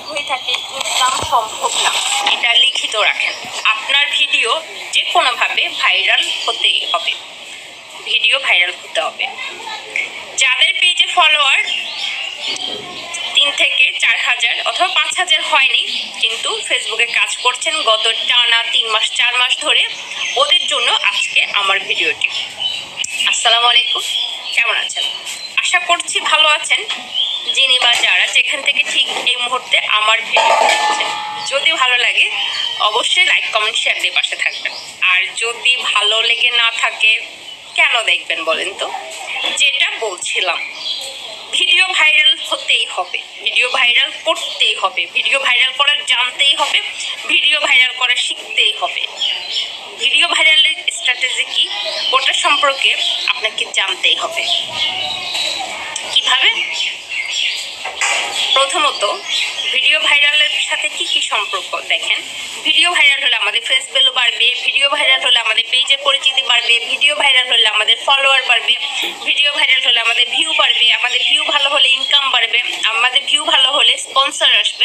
হয়ে থাকে ইনকাম সম্ভব না, এটা লিখিত রাখেন। আপনার ভিডিও যে কোনোভাবে ভাইরাল হতেই হবে, ভিডিও ভাইরাল হতে হবে। যাদের পেজে ফলোয়ার 3 থেকে 4,000 অথবা 5,000 হয়নি, কিন্তু ফেসবুকে কাজ করছেন গত টানা 3 মাস 4 মাস ধরে, ওদের জন্য আজকে আমার ভিডিওটি। আসসালামু আলাইকুম, কেমন আছেন? আশা করছি ভালো আছেন। যিনি বা যারা যেখান থেকে ঠিক এই মুহূর্তে আমার ভিডিও দেখছেন, যদি ভালো লাগে অবশ্যই লাইক কমেন্ট শেয়ার দিয়ে পাশে থাকবেন। আর যদি ভালো লেগে না থাকে কেন দেখবেন বলেন তো? যেটা বলছিলাম, ভিডিও ভাইরাল হতেই হবে, ভিডিও ভাইরাল করতেই হবে, ভিডিও ভাইরাল করা জানতেই হবে, ভিডিও ভাইরাল করা শিখতেই হবে। ভিডিও ভাইরালের স্ট্র্যাটেজি কি, ওটা সম্পর্কে আপনাকে জানতেই হবে। কিভাবে? প্রথমত, ভিডিও ভাইরালের সাথে কি কি সম্পর্ক দেখেন। ভিডিও ভাইরাল হলে আমাদের ফেস ভ্যালু বাড়বে, ভিডিও ভাইরাল হলে আমাদের পেজের পরিচিতি বাড়বে, ভিডিও ভাইরাল হলে আমাদের ফলোয়ার বাড়বে, ভিডিও ভাইরাল হলে আমাদের ভিউ বাড়বে, আমাদের ভিউ ভালো হলে ইনকাম বাড়বে, আমাদের ভিউ ভালো হলে স্পন্সর আসবে,